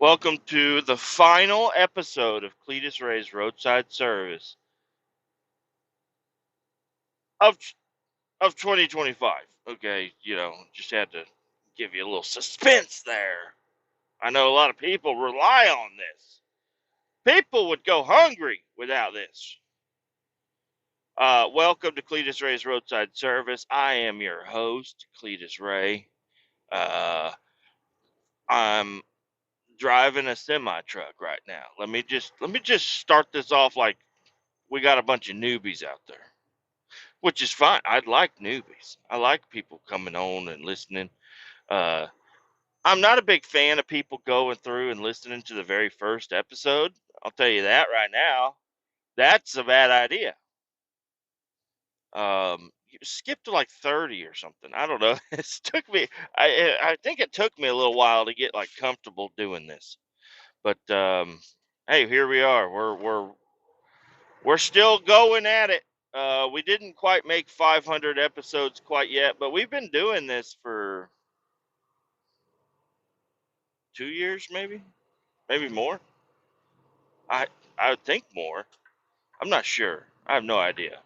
Welcome to the final episode of Kletus Ray's Roadside Service of of 2025. Okay, just had to give you a little suspense there. I know a lot of people rely on this. People would go hungry without this. Welcome to Kletus Ray's Roadside Service. I am your host, Kletus Ray. Uh, I'm driving a semi truck right now. Let me just start this off like we got a bunch of newbies out there, which is fine. I'd like newbies. I like people coming on and listening. Uh, I'm not a big fan of people going through and listening to the very first episode. I'll tell you that right now. That's a bad idea. You skip to like 30 or something. I don't know. It's took me. I think it took me a little while to get like comfortable doing this. But hey, here we are. We're still going at it. We didn't quite make 500 episodes quite yet, but we've been doing this for 2 years, maybe more. I I would think more. I'm not sure. I have no idea.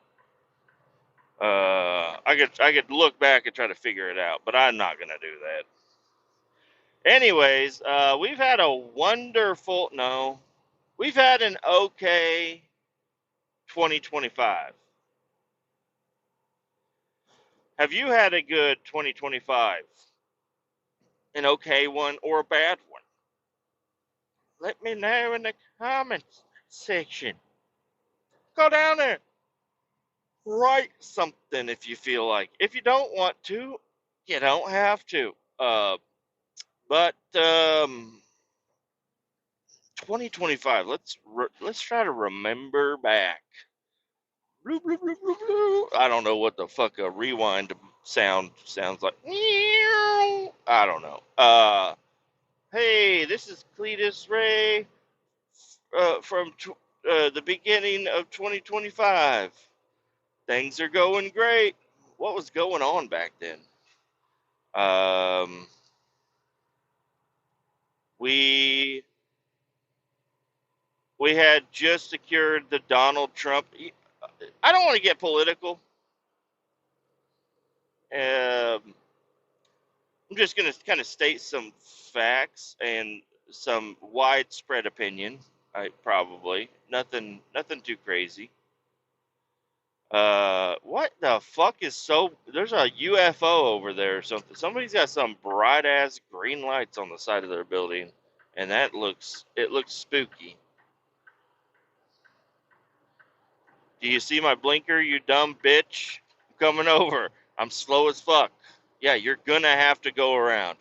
I could look back and try to figure it out, but I'm not gonna do that. Anyways, we've had a wonderful no, we've had an okay 2025. Have you had a good 2025? An okay one or a bad one? Let me know in the comments section. Go down there. Write something if you feel like. If you don't want to, you don't have to. But 2025. Let's try to remember back. I don't know what the fuck a rewind sounds like. I don't know. Hey, this is Cletus Ray from the beginning of 2025. Things are going great. What was going on back then? Um, we we had just secured the Donald Trump. I don't want to get political. I'm just going to kind of state some facts and some widespread opinion. I probably nothing too crazy. What the fuck is so? There's a UFO over there or something. Somebody's got some bright ass green lights on the side of their building, and it looks spooky. Do you see my blinker, you dumb bitch? I'm coming over. I'm slow as fuck. Yeah, you're gonna have to go around.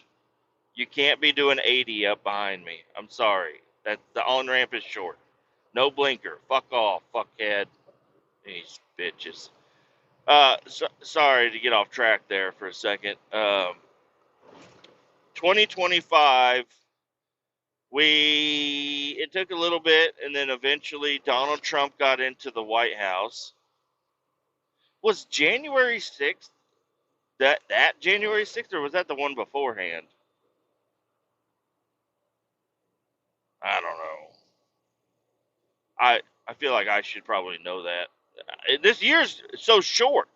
You can't be doing 80 up behind me. I'm sorry. That the on ramp is short. No blinker. Fuck off, fuckhead. These bitches. Sorry to get off track there for a second. 2025, it took a little bit, and then eventually Donald Trump got into the White House. Was January 6th that January 6th, or was that the one beforehand? I don't know. I feel like I should probably know that. This year's so short.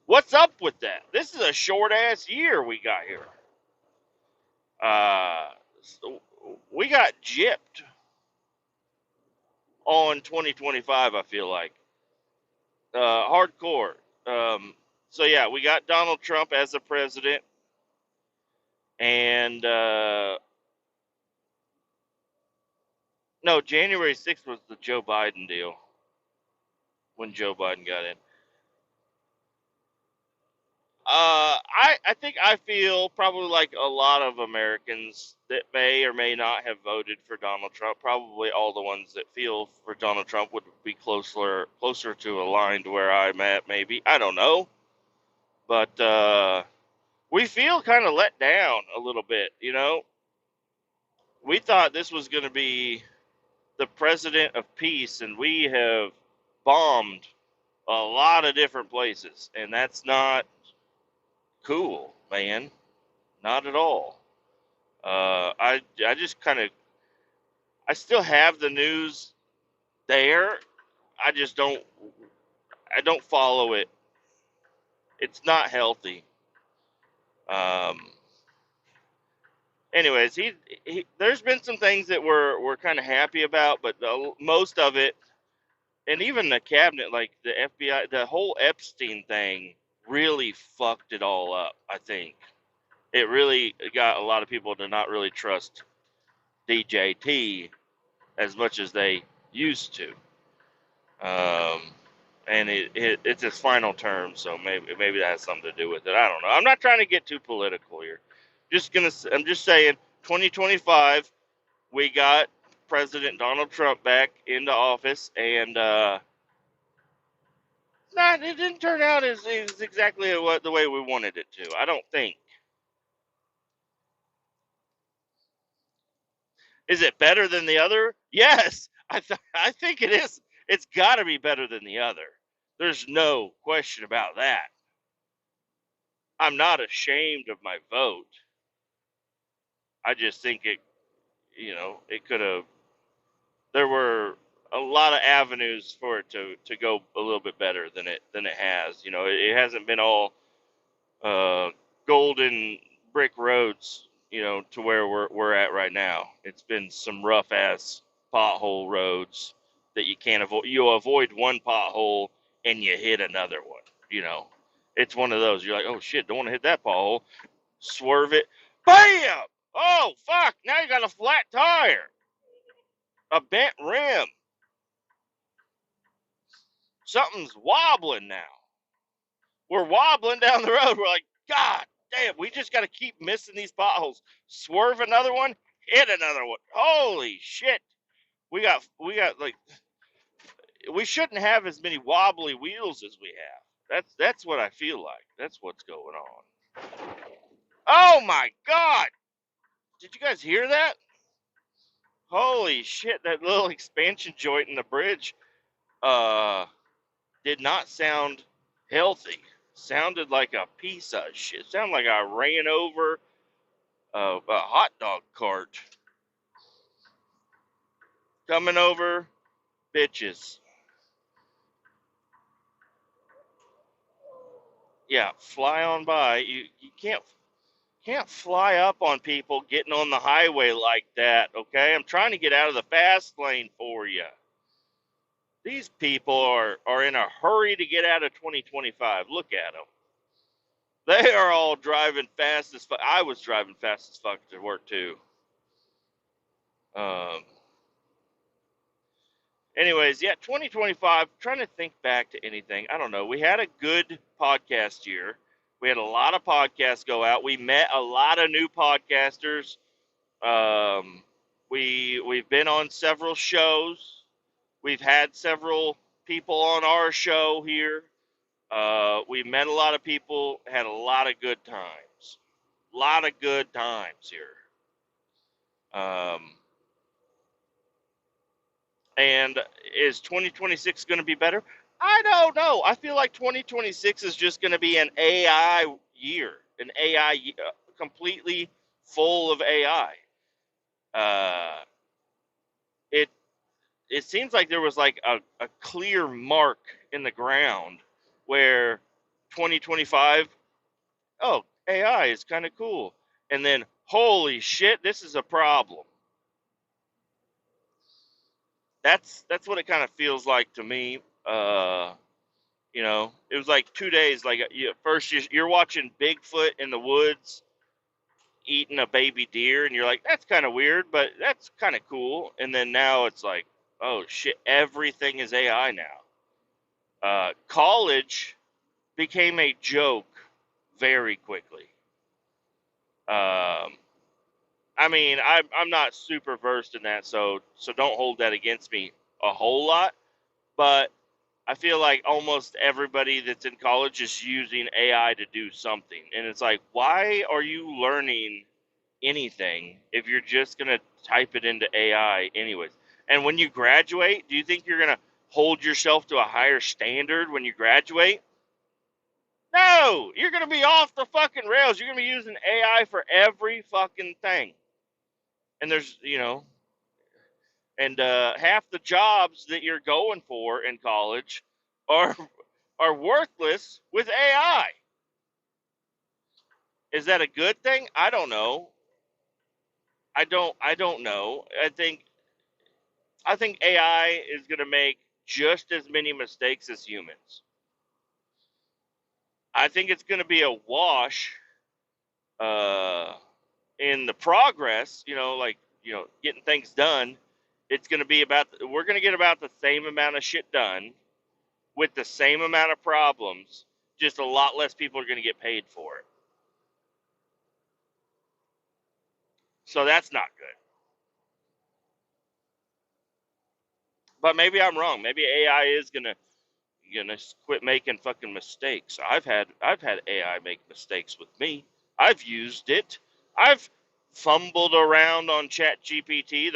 What's up with that? This is a short ass year we got here. Uh, so we got gypped on 2025. I feel like hardcore. So yeah, we got Donald Trump as the president, and no, January 6th was the Joe Biden deal when Joe Biden got in. I think I feel probably like a lot of Americans that may or may not have voted for Donald Trump. Probably all the ones that feel for Donald Trump would be closer to aligned where I'm at. Maybe I don't know, but we feel kind of let down a little bit. We thought this was going to be the president of peace, and we have bombed a lot of different places, and that's not cool, man. Not at all. I just kind of, I still have the news there. I just I don't follow it. It's not healthy. Um, anyways, there's been some things that we're kind of happy about, but most of it, and even the cabinet, like the FBI, the whole Epstein thing, really fucked it all up. I think it really got a lot of people to not really trust DJT as much as they used to. Um, and it's its final term, so maybe that has something to do with it. I don't know. I'm not trying to get too political here. I'm just saying, 2025, we got President Donald Trump back into office, and it didn't turn out as exactly the way we wanted it to. I don't think. Is it better than the other? Yes, I think it is. It's got to be better than the other. There's no question about that. I'm not ashamed of my vote. I just think it could have. There were a lot of avenues for it to go a little bit better than it has. It hasn't been all uh, golden brick roads, to where we're at right now. It's been some rough ass pothole roads that you can't avoid. You avoid one pothole and you hit another one. You know, it's one of those. You're like, oh shit, don't want to hit that pothole. Swerve it, bam! Oh fuck! Now you got a flat tire, a bent rim. Something's wobbling now. We're wobbling down the road. We're like, God damn, we just got to keep missing these potholes. Swerve another one, hit another one. Holy shit. We got like, we shouldn't have as many wobbly wheels as we have. That's what I feel like. That's what's going on. Oh my God. Did you guys hear that? Holy shit, that little expansion joint in the bridge uh did not sound healthy. Sounded like a piece of shit. Sounded like I ran over a hot dog cart coming over bitches. Yeah, fly on by. You can't fly up on people getting on the highway like that, okay? I'm trying to get out of the fast lane for you. These people are in a hurry to get out of 2025. Look at them. They are all driving fast as fuck. I was driving fast as fuck to work too. Um, Anyways, yeah, 2025, trying to think back to anything. I don't know. We had a good podcast year. We had a lot of podcasts go out. We met a lot of new podcasters. Um, we've been on several shows. We've had several people on our show here. We met a lot of people, had a lot of good times. A lot of good times here. Um, And is 2026 going to be better? I don't know. I feel like 2026 is just going to be an AI year, completely full of AI. Uh, it it seems like there was like a clear mark in the ground where 2025, oh, AI is kind of cool. And then, holy shit, this is a problem. That's what it kind of feels like to me. It was like 2 days. Like first, you're watching Bigfoot in the woods eating a baby deer, and you're like, that's kind of weird, but that's kind of cool. And then now it's like, oh shit, everything is AI now. College became a joke very quickly. Um, I mean, I'm not super versed in that, so don't hold that against me a whole lot. But I feel like almost everybody that's in college is using AI to do something. And it's like, why are you learning anything if you're just going to type it into AI anyways? And when you graduate, do you think you're going to hold yourself to a higher standard when you graduate? No, you're going to be off the fucking rails. You're going to be using AI for every fucking thing. and there's and half the jobs that you're going for in college are are worthless with AI. Is that a good thing? I don't know. I don't know. I think AI is going to make just as many mistakes as humans. I think it's going to be a wash uh, in the progress. Like getting things done. It's going to be we're going to get about the same amount of shit done with the same amount of problems. Just a lot less people are going to get paid for it. So that's not good. But maybe I'm wrong. Maybe AI is gonna quit making fucking mistakes. I've had AI make mistakes with me. I've used it. I've fumbled around on Chat GPT.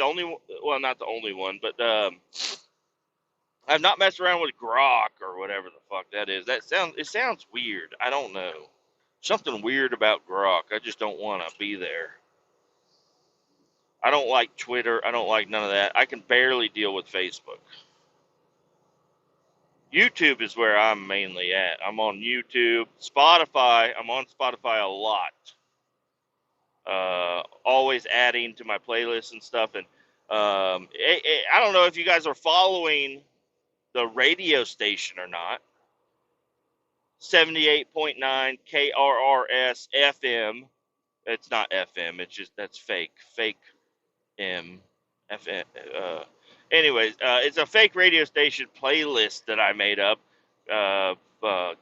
Well, not the only one, but I've not messed around with Grok or whatever the fuck that is. It sounds weird. I don't know. Something weird about Grok. I just don't want to be there. I don't like Twitter. I don't like none of that. I can barely deal with Facebook. YouTube is where I'm mainly at. I'm on YouTube, Spotify. I'm on Spotify a lot. Always adding to my playlists and stuff. And I don't know if you guys are following the radio station or not. 78.9 KRRS FM. It's not FM. It's just that's fake. Fake M. FM. Anyways, it's a fake radio station playlist that I made up,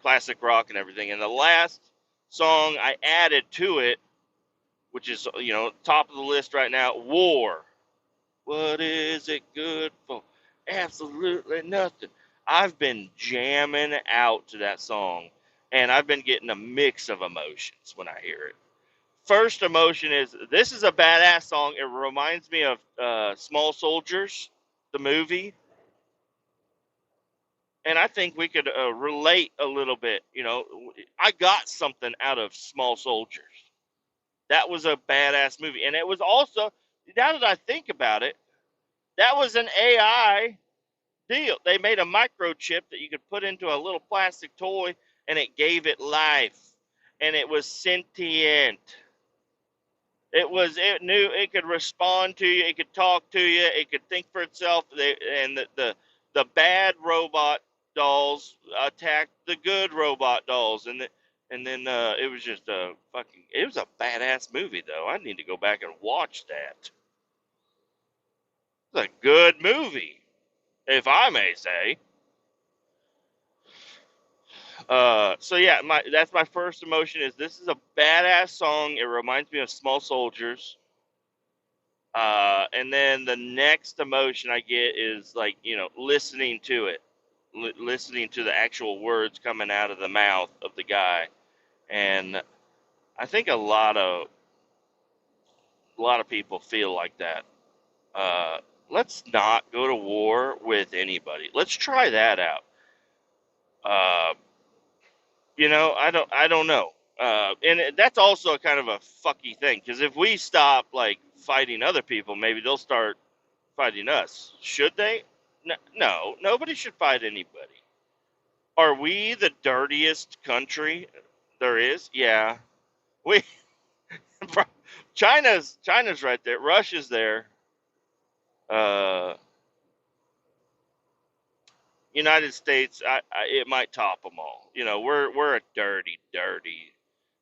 classic rock and everything. And the last song I added to it, which is top of the list right now, War. What is it good for? Absolutely nothing. I've been jamming out to that song, and I've been getting a mix of emotions when I hear it. First emotion is this is a badass song. It reminds me of Small Soldiers, the movie, and I think we could relate a little bit. I got something out of Small Soldiers. That was a badass movie, and it was also, now that I think about it, that was an AI deal. They made a microchip that you could put into a little plastic toy, and it gave it life, and it was sentient. It knew it could respond to you, it could talk to you, it could think for itself. And the bad robot dolls attacked the good robot dolls, and then it was just it was a badass movie though. I need to go back and watch that. It's a good movie, if I may say. So yeah, that's my first emotion is this is a badass song. It reminds me of Small Soldiers. And then the next emotion I get is like, listening to it, listening to the actual words coming out of the mouth of the guy. And I think a lot of people feel like that. Let's not go to war with anybody. Let's try that out. Uh, I don't know. That's also kind of a fucky thing because if we stop like fighting other people, maybe they'll start fighting us. Should they? No, nobody should fight anybody. Are we the dirtiest country there is? Yeah, we. China's right there. Russia's there. Uh, United States, it might top them all. We're a dirty, dirty.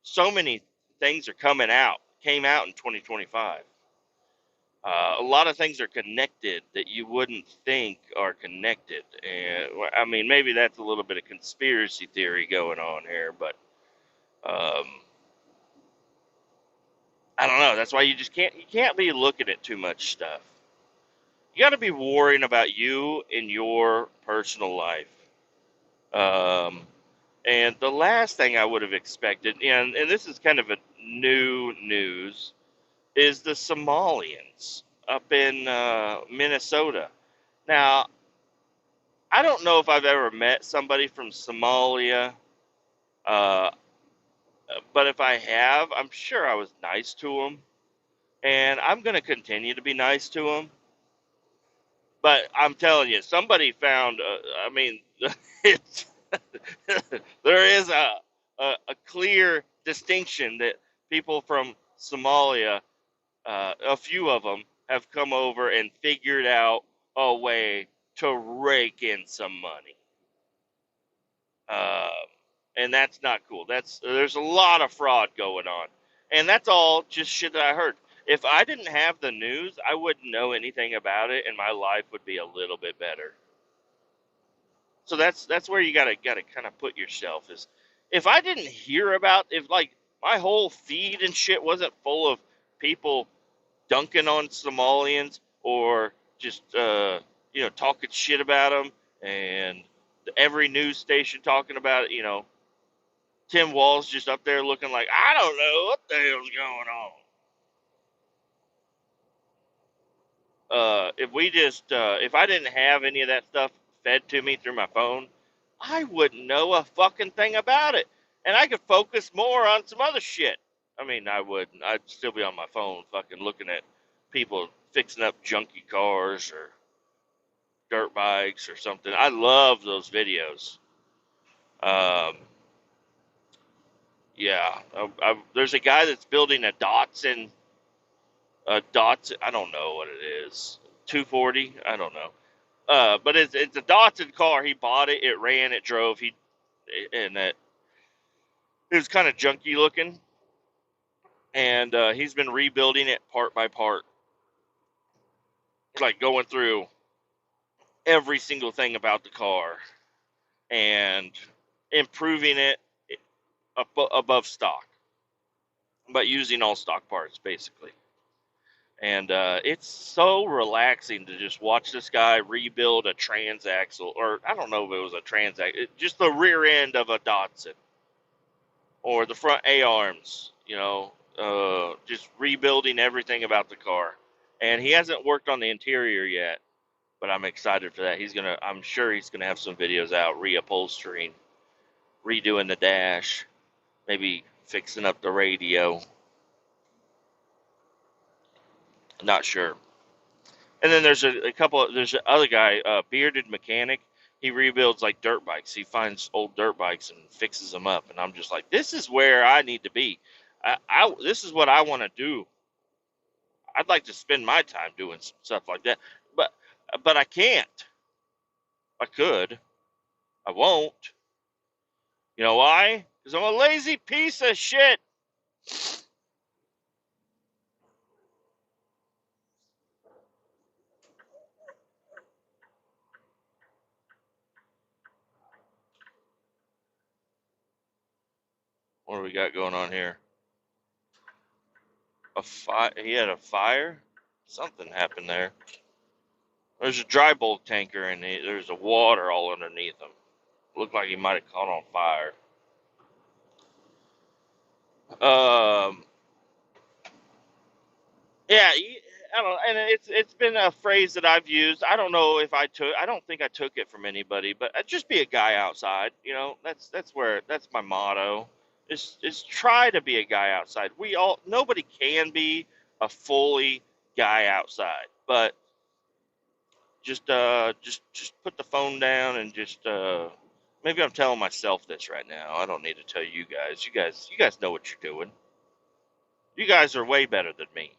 So many things are came out in 2025. A lot of things are connected that you wouldn't think are connected. And I mean, maybe that's a little bit of conspiracy theory going on here, but um, I don't know. That's why you can't be looking at too much stuff. You got to be worrying about you and your personal life. Um, and the last thing I would have expected, and this is kind of a new news, is the Somalians up in Minnesota. Now, I don't know if I've ever met somebody from Somalia, uh, but if I have, I'm sure I was nice to them. and I'm going to continue to be nice to them. But I'm telling you, somebody found. I mean, it's there is a clear distinction that people from Somalia, a few of them, have come over and figured out a way to rake in some money. Uh, and that's not cool. There's a lot of fraud going on, and that's all just shit that I heard. If I didn't have the news, I wouldn't know anything about it, and my life would be a little bit better. So that's where you gotta kind of put yourself is. If I didn't hear about, if like my whole feed and shit wasn't full of people dunking on Somalians or just talking shit about them, and every news station talking about it, Tim Wall's just up there looking like, I don't know what the hell's going on. If I didn't have any of that stuff fed to me through my phone, I wouldn't know a fucking thing about it. And I could focus more on some other shit. I mean, I wouldn't. I'd still be on my phone fucking looking at people fixing up junky cars or dirt bikes or something. I love those videos. Um, yeah. There's a guy that's building a Datsun. I don't know what it is. 240. I don't know. But it's a Datsun car. He bought it. It ran. It drove. It was kind of junky looking, and he's been rebuilding it part by part, like going through every single thing about the car and improving it above stock, but using all stock parts basically. And it's so relaxing to just watch this guy rebuild a transaxle, or I don't know if it was a transaxle, just the rear end of a Datsun or the front A-arms, just rebuilding everything about the car. And he hasn't worked on the interior yet, but I'm excited for that. I'm sure he's gonna have some videos out reupholstering, redoing the dash, maybe fixing up the radio. Not sure. And then there's there's another guy, bearded mechanic. He rebuilds like dirt bikes. He finds old dirt bikes and fixes them up. And I'm just like, this is where I need to be. This is what I want to do. I'd like to spend my time doing some stuff like that, but I can't. I could. I won't. You know why? Because I'm a lazy piece of shit. What do we got going on here? He had a fire? Something happened there. There's a dry bulk tanker and there's a water all underneath him. Looked like he might have caught on fire. Um, yeah, I don't, and it's been a phrase that I've used. I don't know if I don't think I took it from anybody, but just be a guy outside. That's my motto. Is try to be a guy outside. Nobody can be a fully guy outside, but just put the phone down and just maybe I'm telling myself this right now. I don't need to tell you guys. You guys know what you're doing. You guys are way better than me.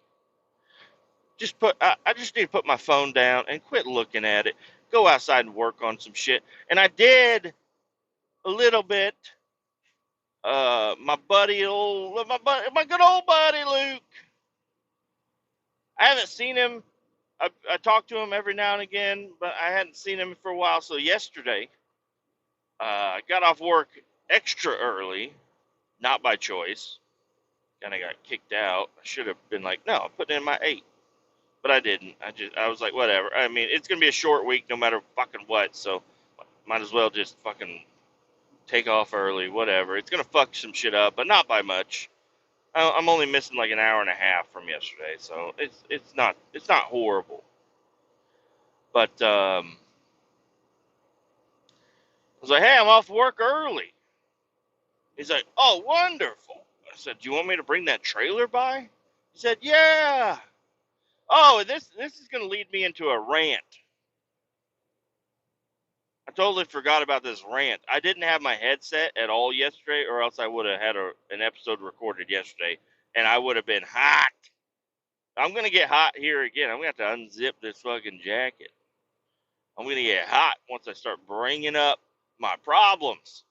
I just need to put my phone down and quit looking at it. Go outside and work on some shit. And I did a little bit. My good old buddy Luke. I haven't seen him. I talk to him every now and again, but I hadn't seen him for a while. So yesterday, I got off work extra early, not by choice. Kind of got kicked out. I should have been like, no, I'm putting in my 8. But I didn't. I was like, whatever. I mean, it's gonna be a short week, no matter fucking what. So, might as well just fucking take off early. Whatever. It's gonna fuck some shit up, but not by much. I'm only missing like an hour and a half from yesterday, so it's not horrible. But I was like, hey, I'm off work early. He's like, oh, wonderful. I said, do you want me to bring that trailer by? He said, yeah. Oh, this is going to lead me into a rant. I totally forgot about this rant. I didn't have my headset at all yesterday, or else I would have had an episode recorded yesterday, and I would have been hot. I'm going to get hot here again. I'm going to have to unzip this fucking jacket. I'm going to get hot once I start bringing up my problems.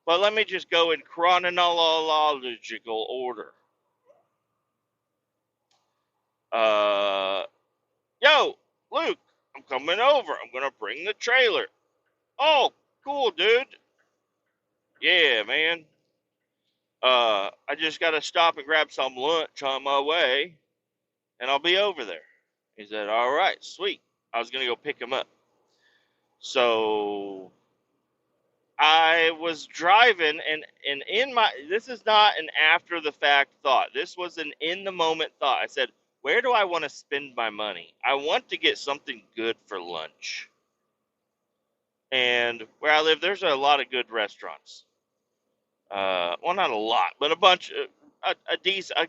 But let me just go in chronological order. Yo, Luke, I'm coming over. I'm going to bring the trailer. Oh, cool, dude. Yeah, man. I just got to stop and grab some lunch on my way, and I'll be over there. He said, all right, sweet. I was going to go pick him up. So I was driving, and this is not an after the fact thought. This was an in the moment thought. I said, where do I want to spend my money? I want to get something good for lunch. And where I live, there's a lot of good restaurants. Well, not a lot, but a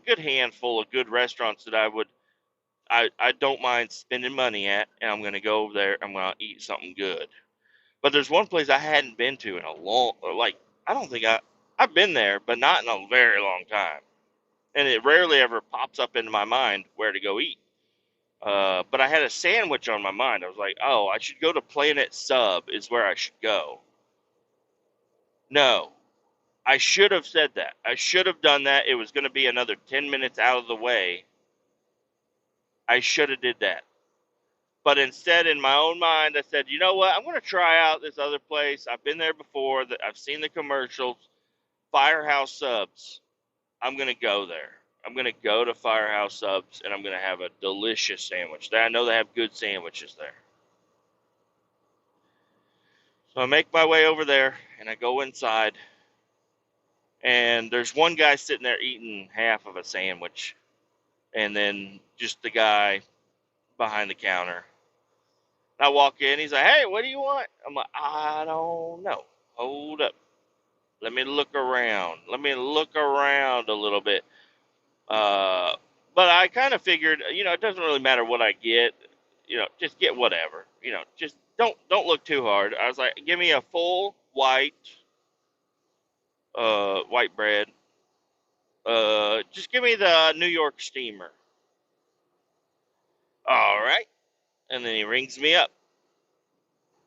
good handful of good restaurants that I don't mind spending money at, and I'm going to go over there. I'm going to eat something good. But there's one place I hadn't been to in a I don't think I've been there, but not in a very long time. And it rarely ever pops up into my mind where to go eat. But I had a sandwich on my mind. I was like, oh, I should go to Planet Sub is where I should go. No, I should have said that. I should have done that. It was going to be another 10 minutes out of the way. I should have did that. But instead, in my own mind, I said, you know what? I'm going to try out this other place. I've been there before. I've seen the commercials. Firehouse Subs. I'm going to go there. I'm going to go to Firehouse Subs, and I'm going to have a delicious sandwich. I know they have good sandwiches there. So I make my way over there, and I go inside. And there's one guy sitting there eating half of a sandwich. And then just the guy behind the counter. I walk in. He's like, hey, what do you want? I'm like, I don't know. Hold up. Let me look around. Let me look around a little bit. But I kind of figured, it doesn't really matter what I get. Just get whatever. Just don't look too hard. I was like, give me a full white bread. Just give me the New York steamer. All right. And then he rings me up.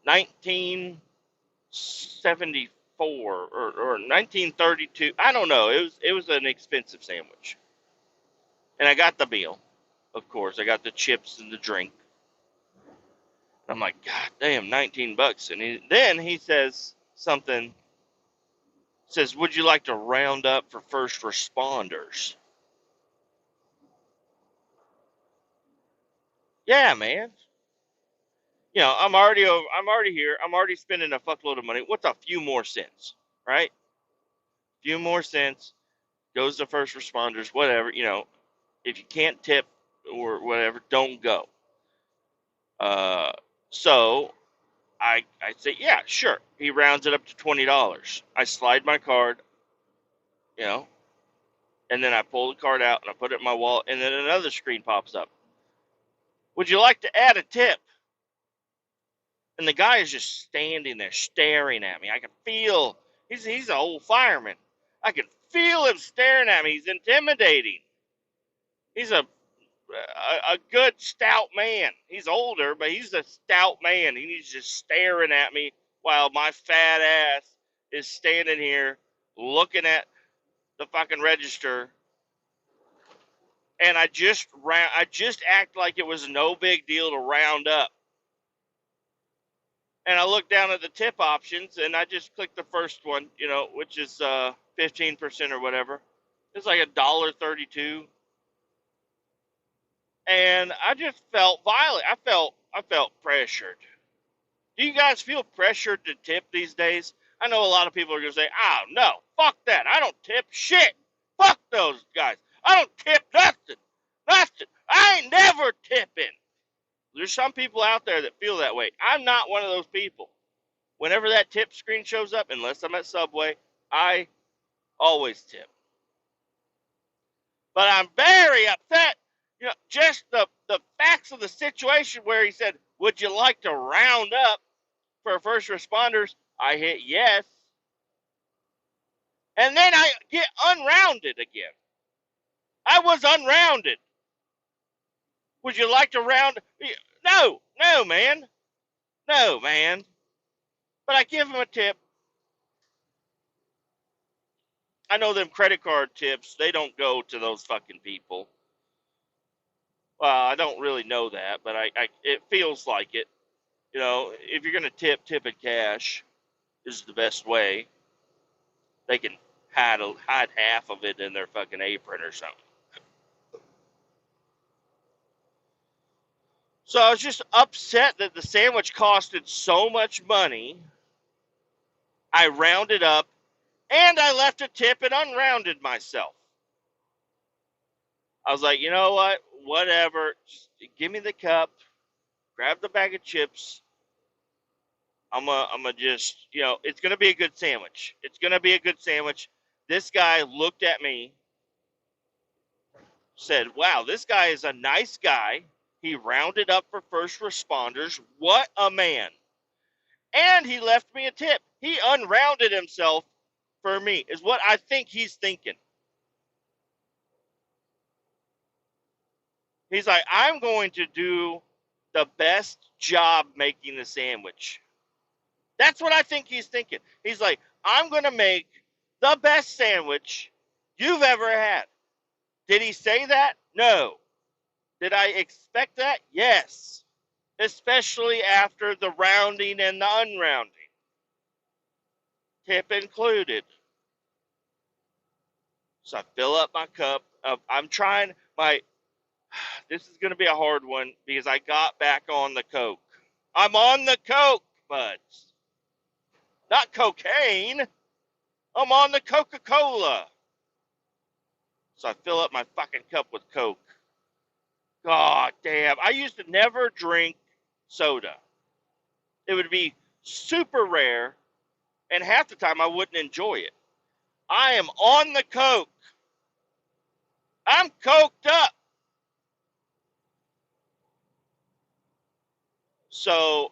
1974 or 1932. I don't know. It was an expensive sandwich. And I got the meal. Of course, I got the chips and the drink. I'm like, God damn, $19. And then he says something. Says, would you like to round up for first responders? Yeah, man. I'm already over. I'm already here. I'm already spending a fuckload of money. What's a few more cents, right? Few more cents goes to first responders. Whatever. If you can't tip or whatever, don't go. So I say, yeah, sure. He rounds it up to $20. I slide my card, and then I pull the card out and I put it in my wallet, and then another screen pops up. Would you like to add a tip? And the guy is just standing there staring at me. I can feel he's an old fireman. I can feel him staring at me. He's intimidating. He's a good stout man. He's older, but he's a stout man. He's just staring at me while my fat ass is standing here looking at the fucking register. And I just act like it was no big deal to round up. And I look down at the tip options, and I just click the first one, which is 15% or whatever. It's like $1.32. And I just felt violent. I felt pressured. Do you guys feel pressured to tip these days? I know a lot of people are going to say, oh, no, fuck that. I don't tip shit. Fuck those guys. I don't tip nothing. Nothing. I ain't never tipping. There's some people out there that feel that way. I'm not one of those people. Whenever that tip screen shows up, unless I'm at Subway, I Always tip. But I'm very upset. Just the facts of the situation where he said, would you like to round up for first responders? I hit yes. And then I get unrounded again. I was unrounded. Would you like to round? No, man. No, man. But I give him a tip. I know them credit card tips, they don't go to those fucking people. Well, I don't really know that, but it feels like it. If you're going to tip in cash is the best way. They can hide half of it in their fucking apron or something. So I was just upset that the sandwich costed so much money. I rounded up, and I left a tip and unrounded myself. I was like, you know what? Whatever. Just give me the cup. Grab the bag of chips. I'm a just, it's going to be a good sandwich. It's going to be a good sandwich. This guy looked at me, said, wow, this guy is a nice guy. He rounded up for first responders. What a man. And he left me a tip. He unrounded himself for me, is what I think he's thinking. He's like, I'm going to do the best job making the sandwich. That's what I think he's thinking. He's like, I'm going to make the best sandwich you've ever had. Did he say that? No. Did I expect that? Yes. Especially after the rounding and the unrounding. Tip included. So I fill up my cup. I'm trying this is going to be a hard one because I got back on the Coke. I'm on the Coke, buds. Not cocaine. I'm on the Coca-Cola. So I fill up my fucking cup with Coke. God damn. I used to never drink soda. It would be super rare, and half the time I wouldn't enjoy it. I am on the Coke. I'm coked up. So,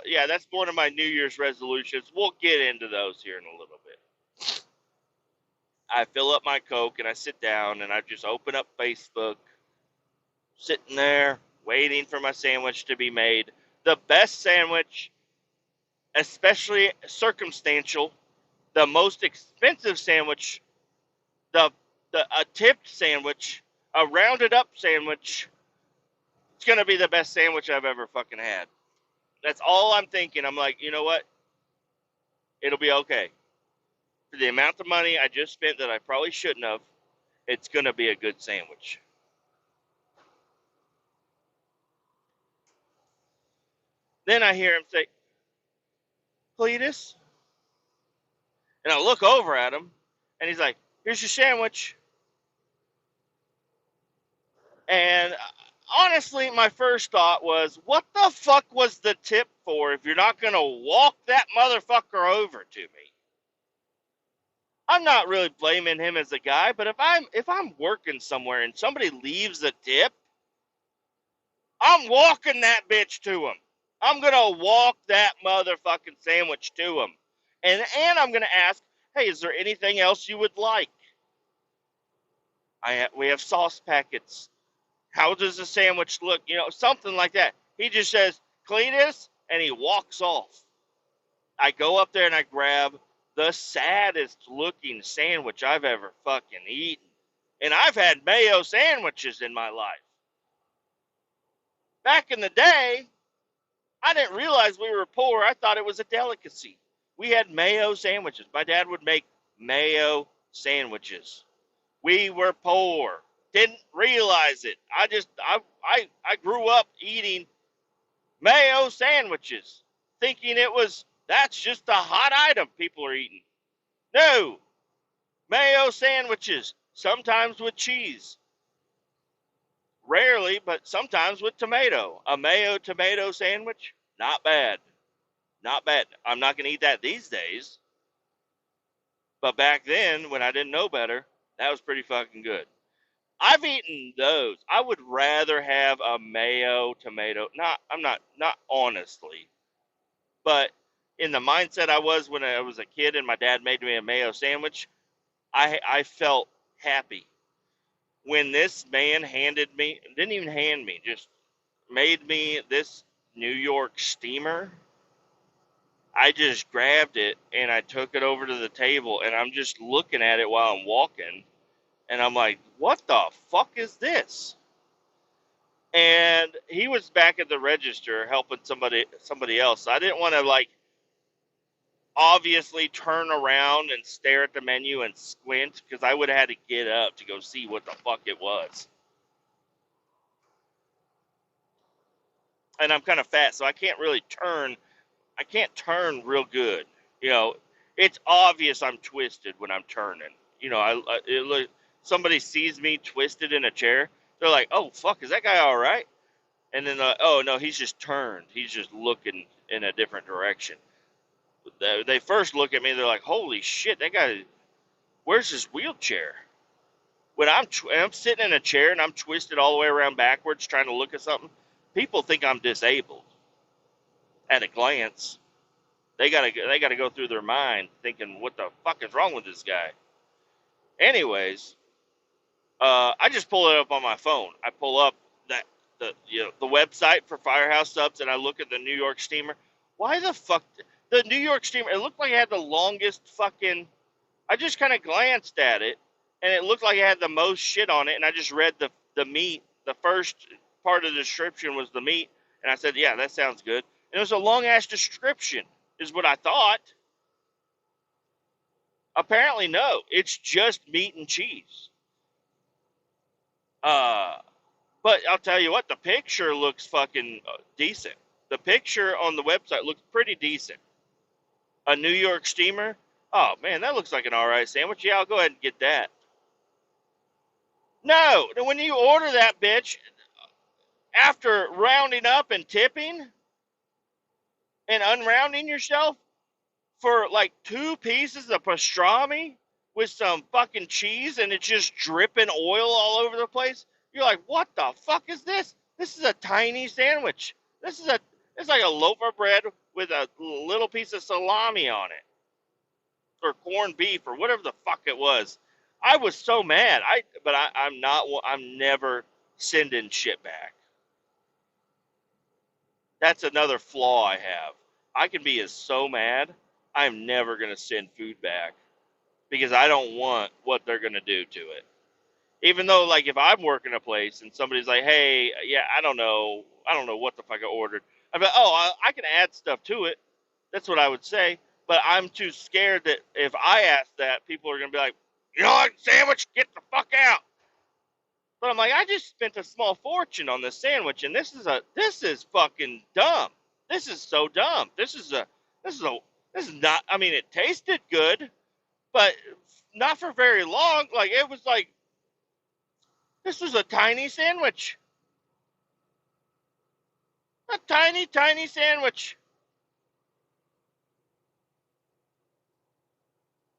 yeah, that's one of my New Year's resolutions. We'll get into those here in a little bit. I fill up my Coke, and I sit down, and I just open up Facebook, sitting there, waiting for my sandwich to be made. The best sandwich, especially circumstantial, the most expensive sandwich, a tipped sandwich, a rounded up sandwich. It's going to be the best sandwich I've ever fucking had. That's all I'm thinking. I'm like, you know what? It'll be okay. For the amount of money I just spent that I probably shouldn't have, it's going to be a good sandwich. Then I hear him say, Kletus? And I look over at him, and he's like, here's your sandwich. And honestly, my first thought was, what the fuck was the tip for if you're not going to walk that motherfucker over to me? I'm not really blaming him as a guy, but if I'm working somewhere and somebody leaves a tip, I'm walking that bitch to him. I'm going to walk that motherfucking sandwich to him. And I'm going to ask, hey, is there anything else you would like? We have sauce packets. How does the sandwich look? Something like that. He just says, Kletus, and he walks off. I go up there and I grab the saddest looking sandwich I've ever fucking eaten. And I've had mayo sandwiches in my life. Back in the day, I didn't realize we were poor. I thought it was a delicacy. We had mayo sandwiches. My dad would make mayo sandwiches. We were poor. Didn't realize it. I grew up eating mayo sandwiches, thinking that's just a hot item people are eating. No, mayo sandwiches, sometimes with cheese. Rarely, but sometimes with tomato. A mayo tomato sandwich, not bad. Not bad. I'm not going to eat that these days. But back then, when I didn't know better, that was pretty fucking good. I've eaten those. I would rather have a mayo tomato. Not honestly, but in the mindset I was when I was a kid and my dad made me a mayo sandwich, I felt happy. When this man handed me, didn't even hand me, just made me this New York steamer, I just grabbed it and I took it over to the table and I'm just looking at it while I'm walking and I'm like, what the fuck is this? And he was back at the register helping somebody else. I didn't want to like obviously turn around and stare at the menu and squint because I would have had to get up to go see what the fuck it was. And I'm kind of fat, so I can't really turn. I can't turn real good. You know, it's obvious I'm twisted when I'm turning. You know, somebody sees me twisted in a chair, they're like, "Oh fuck, is that guy all right?" And then, oh no, he's just turned. He's just looking in a different direction. They first look at me, they're like, "Holy shit, that guy! Where's his wheelchair?" When I'm sitting in a chair and I'm twisted all the way around backwards trying to look at something, people think I'm disabled. At a glance, they gotta go through their mind thinking, "What the fuck is wrong with this guy?" Anyways, I just pull it up on my phone. I pull up that the website for Firehouse Subs, and I look at the New York steamer. Why the fuck the New York steamer? It looked like it had the longest fucking. I just kind of glanced at it, and it looked like it had the most shit on it. And I just read the meat. The first part of the description was the meat, and I said, "Yeah, that sounds good." And it was a long ass description, is what I thought. Apparently, no. It's just meat and cheese. Uh, But I'll tell you what, the picture looks fucking decent. The picture on the website looks pretty decent. A New York steamer? Oh man, that looks like an alright sandwich. Yeah, I'll go ahead and get that. No, when you order that bitch, after rounding up and tipping and unrounding yourself for like 2 pieces of pastrami with some fucking cheese and it's just dripping oil all over the place, you're like, what the fuck is this? This is a tiny sandwich. This is it's like a loaf of bread with a little piece of salami on it, or corned beef, or whatever the fuck it was. I was so mad. I'm not. I'm never sending shit back. That's another flaw I have. I can be so mad. I'm never gonna send food back because I don't want what they're gonna do to it. Even though, like, if I'm working a place and somebody's like, "Hey, yeah, I don't know what the fuck I ordered," I'm like, "Oh, I can add stuff to it." That's what I would say. But I'm too scared that if I ask that, people are gonna be like, "You know what, sandwich, get the fuck out." But I'm like, I just spent a small fortune on this sandwich, and this is fucking dumb. This is so dumb. This is a this is not. I mean, it tasted good, but not for very long. Like, it was like this was a tiny sandwich, a tiny sandwich.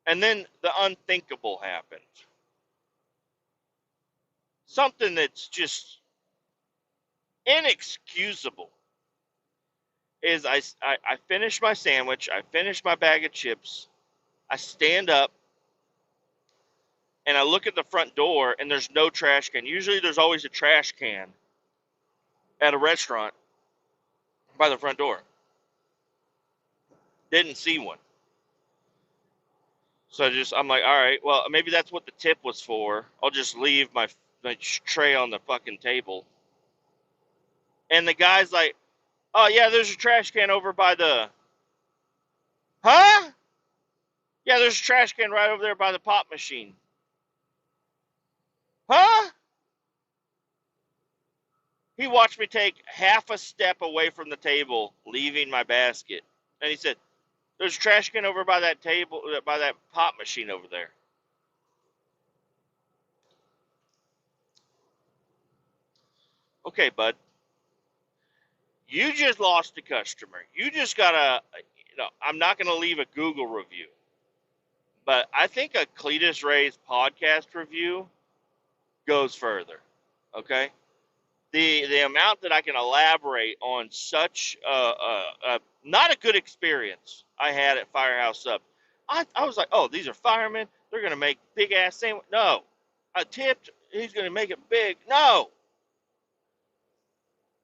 And then the unthinkable happened. Something that's just inexcusable is I finish my sandwich, I finish my bag of chips, I stand up, and I look at the front door, and there's no trash can. Usually there's always a trash can at a restaurant by the front door. Didn't see one. So I'm like, all right, well, maybe that's what the tip was for. I'll just leave my tray on the fucking table. And the guy's like, oh, yeah, there's a trash can over by the... Huh? Yeah, there's a trash can right over there by the pop machine. Huh? He watched me take half a step away from the table, leaving my basket. And he said, there's a trash can over by that table, by that pop machine over there. Okay, bud. You just lost a customer. You just got I'm not going to leave a Google review. But I think a Cletus Ray's podcast review goes further. Okay, the amount that I can elaborate on such not a good experience I had at Firehouse Subs. I was like, oh, these are firemen. They're gonna make big ass sandwich. No, I tipped. He's gonna make it big. No.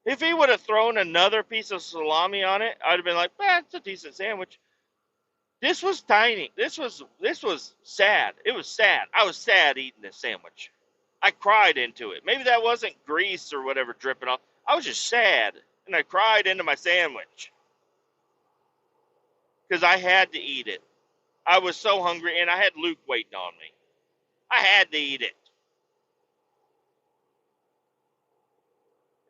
If he would have thrown another piece of salami on it, I'd have been like, it's a decent sandwich. This was tiny. This was sad. It was sad. I was sad eating this sandwich. I cried into it. Maybe that wasn't grease or whatever dripping off. I was just sad, and I cried into my sandwich because I had to eat it. I was so hungry, and I had Luke waiting on me. I had to eat it,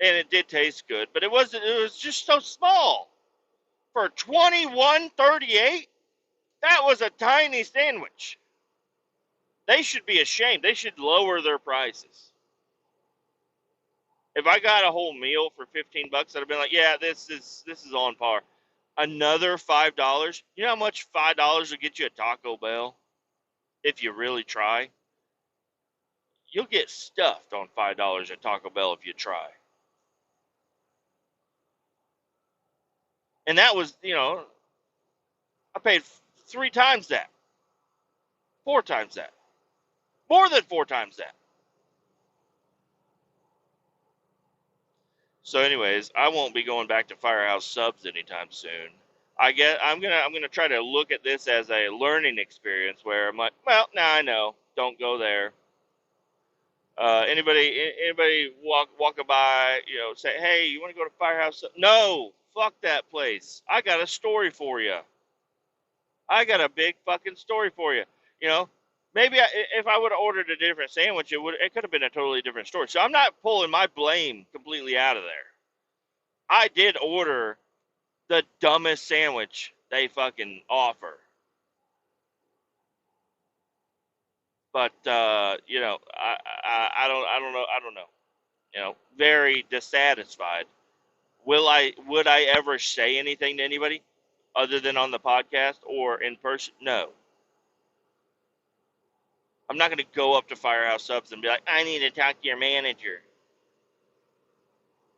and it did taste good, but it wasn't. It was just so small for $21.38. That was a tiny sandwich. They should be ashamed. They should lower their prices. If I got a whole meal for $15, I'd have been like, yeah, this is on par. Another $5. You know how much $5 will get you at Taco Bell? If you really try, you'll get stuffed on $5 at Taco Bell if you try. And that was, I paid 3 times that, 4 times that, more than 4 times that. So, anyways, I won't be going back to Firehouse Subs anytime soon. I'm gonna try to look at this as a learning experience where I'm like, well, now I know, don't go there. Anybody walking by, say, hey, you want to go to Firehouse? No, fuck that place. I got a story for you. I got a big fucking story for you. Maybe if I would have ordered a different sandwich, it could have been a totally different story. So I'm not pulling my blame completely out of there. I did order the dumbest sandwich they fucking offer. But I don't know. Very dissatisfied. Would I ever say anything to anybody other than on the podcast or in person? No. I'm not going to go up to Firehouse Subs and be like, I need to talk to your manager.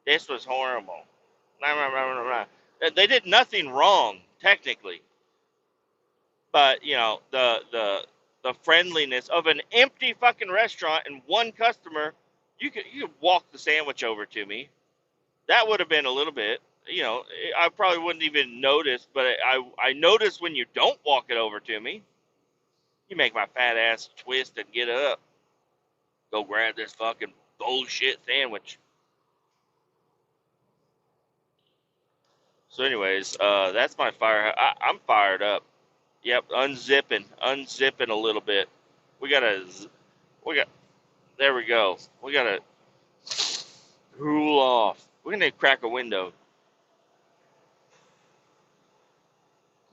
This was horrible. They did nothing wrong, technically. But, the friendliness of an empty fucking restaurant and one customer, you could walk the sandwich over to me. That would have been a little bit, I probably wouldn't even notice, but I notice when you don't walk it over to me. You make my fat ass twist and get up. Go grab this fucking bullshit sandwich. So anyways, that's my fire. I'm fired up. Yep, unzipping a little bit. There we go. We gotta cool off. We're gonna crack a window.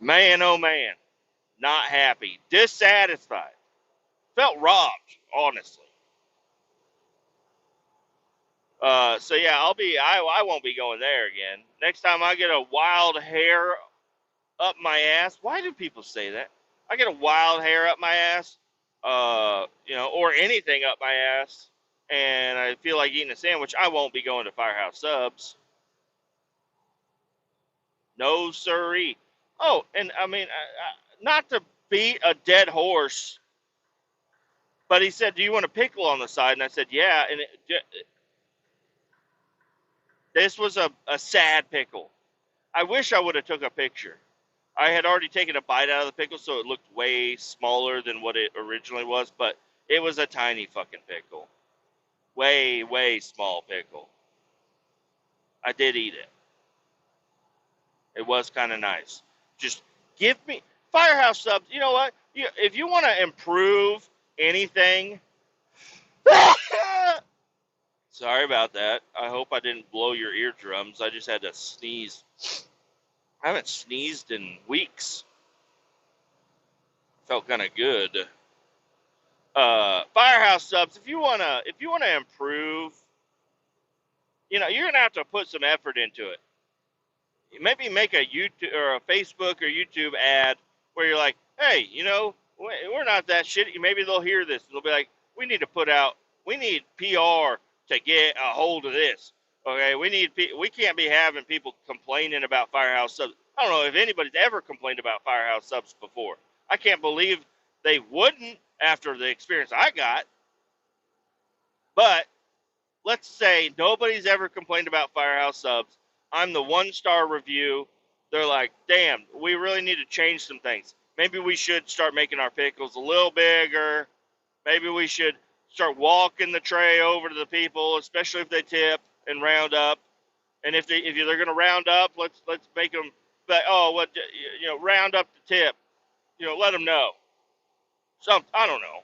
Man, oh man, not happy, dissatisfied, felt robbed, honestly. So yeah, I won't be going there again. Next time I get a wild hair up my ass. Why do people say that? I get a wild hair up my ass, or anything up my ass, and I feel like eating a sandwich. I won't be going to Firehouse Subs. No siree. Oh, and I mean, not to beat a dead horse, but he said, "Do you want a pickle on the side?" And I said, "Yeah." And this was a sad pickle. I wish I would have took a picture. I had already taken a bite out of the pickle, so it looked way smaller than what it originally was, but it was a tiny fucking pickle. Way, way small pickle. I did eat it. It was kind of nice. Just give me Firehouse Subs. You know what? If you want to improve anything, sorry about that. I hope I didn't blow your eardrums. I just had to sneeze. I haven't sneezed in weeks. Felt kind of good. Firehouse Subs. If you wanna improve, you're gonna have to put some effort into it. Maybe make a YouTube or a Facebook or YouTube ad where you're like, hey, we're not that shitty. Maybe they'll hear this. They'll be like, we need PR to get a hold of this. Okay, we can't be having people complaining about Firehouse Subs. I don't know if anybody's ever complained about Firehouse Subs before. I can't believe they wouldn't after the experience I got. But let's say nobody's ever complained about Firehouse Subs. I'm the 1-star review. They're like, damn, we really need to change some things. Maybe we should start making our pickles a little bigger. Maybe we should start walking the tray over to the people, especially if they tip and round up. And if they're going to round up, let's make them like, oh, what, round up the tip. Let them know. I don't know.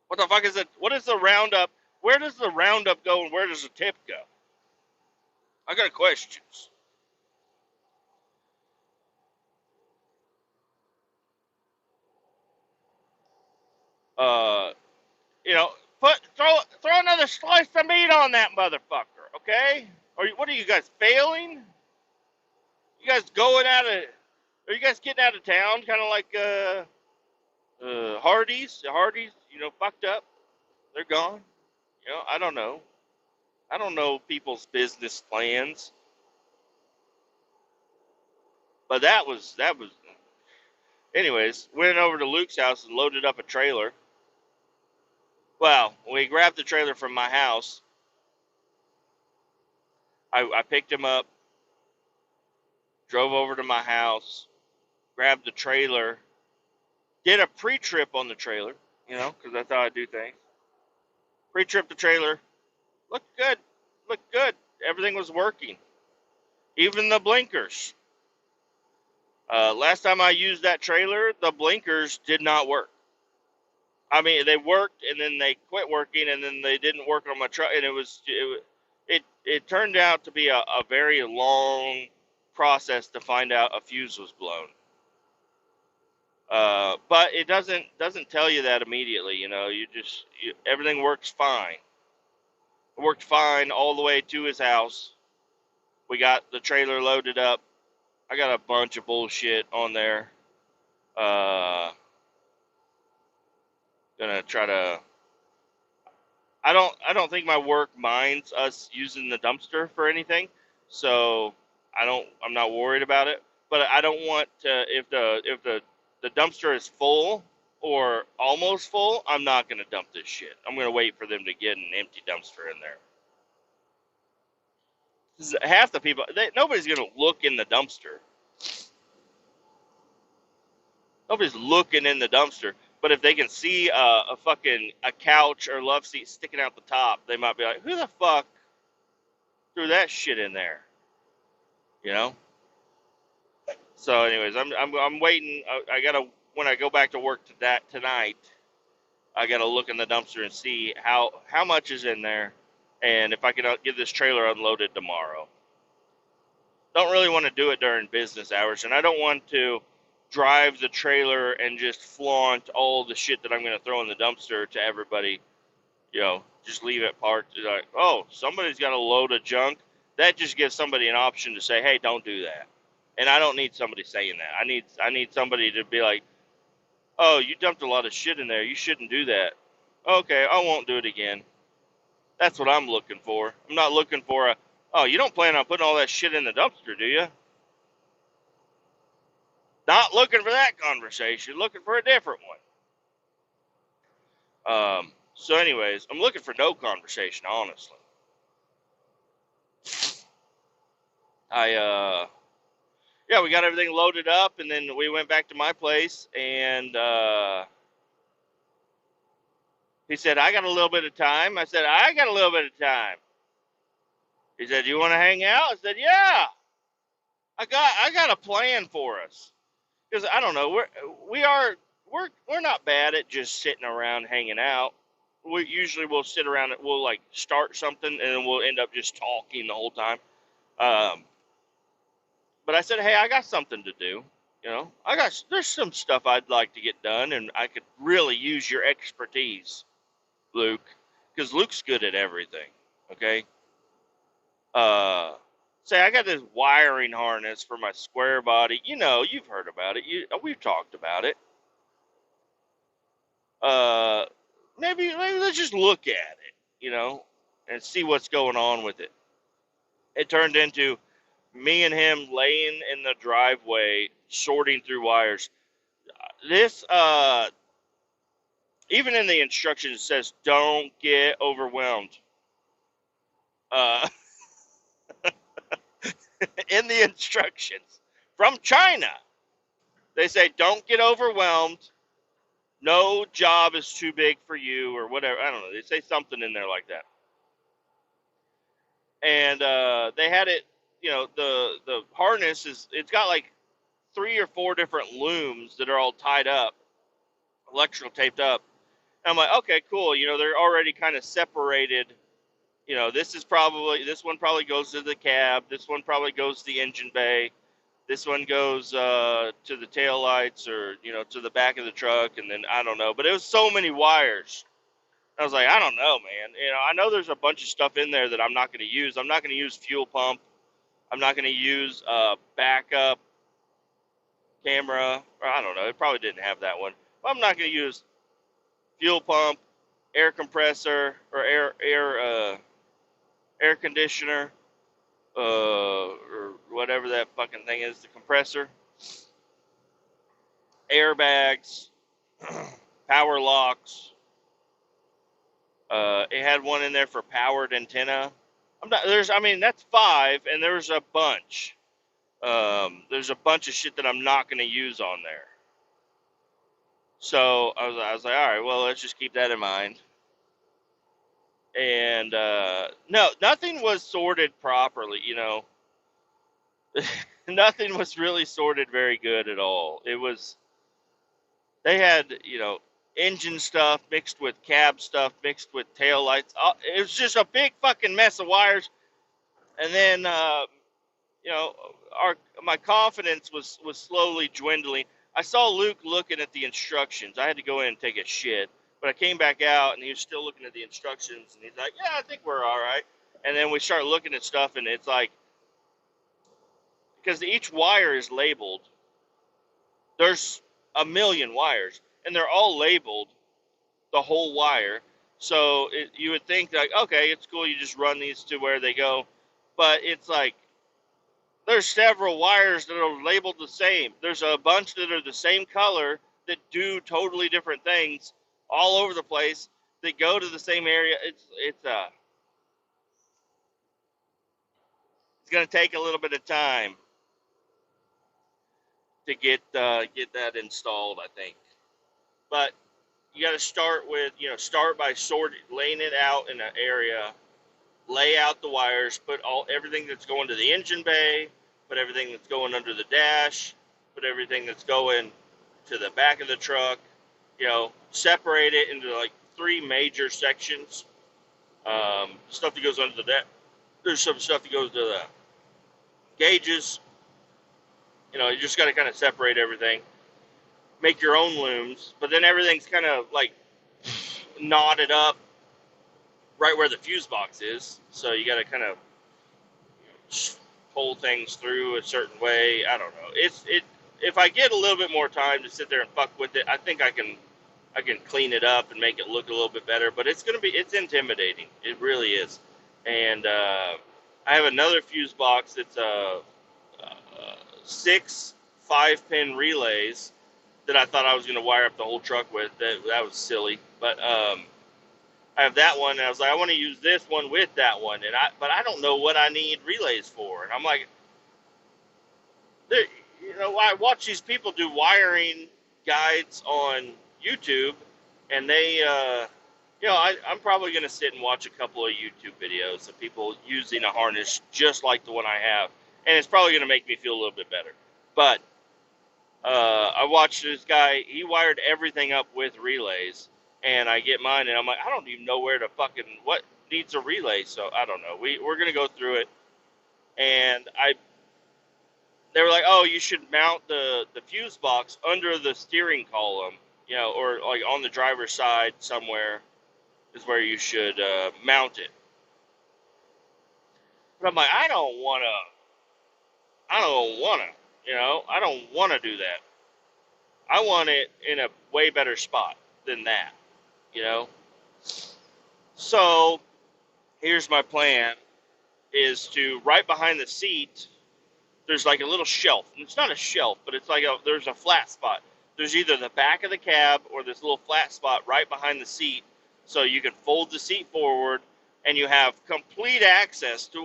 What the fuck is it? What is the roundup? Where does the roundup go and where does the tip go? I got questions. Uh, you know, throw another slice of meat on that motherfucker, okay? What are you guys failing? You guys going out of? Are you guys getting out of town? Kind of like Hardee's. The Hardee's, fucked up. They're gone. I don't know. I don't know people's business plans. But that was. Anyways, went over to Luke's house and loaded up a trailer. Well, we grabbed the trailer from my house. I picked him up, drove over to my house, grabbed the trailer, did a pre-trip on the trailer, because that's how I do things. Pre-trip the trailer, looked good. Everything was working, even the blinkers. Last time I used that trailer, the blinkers did not work. I mean, they worked and then they quit working and then they didn't work on my truck, and it turned out to be a very long process to find out a fuse was blown. But it doesn't tell you that immediately. Everything works fine. It worked fine all the way to his house. We got the trailer loaded up. I got a bunch of bullshit on there. Gonna try to. I don't think my work minds us using the dumpster for anything, so I'm not worried about it. But I don't want to, if the dumpster is full or almost full, I'm not gonna dump this shit. I'm gonna wait for them to get an empty dumpster in there. 'Cause half the people, nobody's gonna look in the dumpster. Nobody's looking in the dumpster. But if they can see a fucking couch or love seat sticking out the top, they might be like, "Who the fuck threw that shit in there?" You know. So, anyways, I'm waiting. I gotta, when I go back to work tonight, I gotta look in the dumpster and see how much is in there, and if I can get this trailer unloaded tomorrow. Don't really want to do it during business hours, and I don't want to drive the trailer and just flaunt all the shit that I'm going to throw in the dumpster to everybody. Just leave it parked. Like, oh, somebody's got a load of junk. That just gives somebody an option to say, hey, don't do that. And I don't need somebody saying that. I need somebody to be like, oh, you dumped a lot of shit in there. You shouldn't do that. Okay, I won't do it again. That's what I'm looking for. I'm not looking for oh, you don't plan on putting all that shit in the dumpster, do you? Not looking for that conversation. Looking for a different one. So anyways, I'm looking for no conversation, honestly. We got everything loaded up, and then we went back to my place, and he said, I got a little bit of time. I said, I got a little bit of time. He said, you want to hang out? I said, yeah. I got a plan for us. Because I don't know, we're not bad at just sitting around hanging out. We'll sit around, we'll like start something, and then we'll end up just talking the whole time. But I said, hey, I got something to do. There's some stuff I'd like to get done, and I could really use your expertise, Luke, because Luke's good at everything. Okay. Say I got this wiring harness for my square body. You've heard about it. We've talked about it. Uh, maybe let's just look at it, and see what's going on with it. It turned into me and him laying in the driveway sorting through wires. This even in the instructions it says don't get overwhelmed. Uh, in the instructions from China, they say don't get overwhelmed. No job is too big for you, or whatever. I don't know. They say something in there like that. And they had it. The harness it's got like 3 or 4 different looms that are all tied up, electrical taped up. And I'm like, okay, cool. They're already kind of separated. This one probably goes to the cab. This one probably goes to the engine bay. This one goes to the tail lights, or to the back of the truck, and then I don't know. But it was so many wires. I was like, I don't know, man. I know there's a bunch of stuff in there that I'm not going to use. I'm not going to use fuel pump. I'm not going to use backup camera. Or I don't know. It probably didn't have that one. But I'm not going to use fuel pump, air compressor, or air conditioner, or whatever that fucking thing is, the compressor, airbags, power locks. It had one in there for powered antenna. That's 5, and there's a bunch. There's a bunch of shit that I'm not going to use on there. So I was like, all right, well, let's just keep that in mind. And no, nothing was sorted properly. Nothing was really sorted very good at all. They had, engine stuff mixed with cab stuff mixed with tail lights. It was just a big fucking mess of wires. And then, you know, my confidence was slowly dwindling. I saw Luke looking at the instructions. I had to go in and take a shit, but I came back out and he was still looking at the instructions, and he's like, "Yeah, I think we're all right." And then we start looking at stuff, and it's like, because each wire is labeled. There's a million wires, and they're all labeled the whole wire. So you would think like, okay, it's cool. You just run these to where they go, but it's like there's several wires that are labeled the same. There's a bunch that are the same color that do totally different things all over the place that go to the same area. It's going to take a little bit of time to get that installed, I think. But you got to start by laying it out in an area, lay out the wires, put everything that's going to the engine bay, put everything that's going under the dash, put everything that's going to the back of the truck, separate it into like 3 major sections. Stuff that goes under the dash. There's some stuff that goes to the gauges. You just got to kind of separate everything. Make your own looms, but then everything's kind of like knotted up right where the fuse box is. So you got to kind of pull things through a certain way. I don't know. If I get a little bit more time to sit there and fuck with it, I think I can clean it up and make it look a little bit better. But it's intimidating. It really is. And I have another fuse box that's 6 5-pin relays that I thought I was going to wire up the whole truck with. That was silly. But I have that one, and I was like, I want to use this one with that one, but I don't know what I need relays for. And I'm like, I watch these people do wiring guides on YouTube, and they, I'm probably going to sit and watch a couple of YouTube videos of people using a harness just like the one I have, and it's probably going to make me feel a little bit better. But I watched this guy, he wired everything up with relays, and I get mine, and I'm like, I don't even know where to what needs a relay, so I don't know. We're going to go through it, and they were like, oh, you should mount the fuse box under the steering column, or like on the driver's side somewhere is where you should mount it. But I'm like, I don't want to do that. I want it in a way better spot. than that, you know? So here's my plan is to right behind the seat, there's like a little shelf. And it's not a shelf, but it's like there's a flat spot. There's either the back of the cab or this little flat spot right behind the seat. So you can fold the seat forward and you have complete access to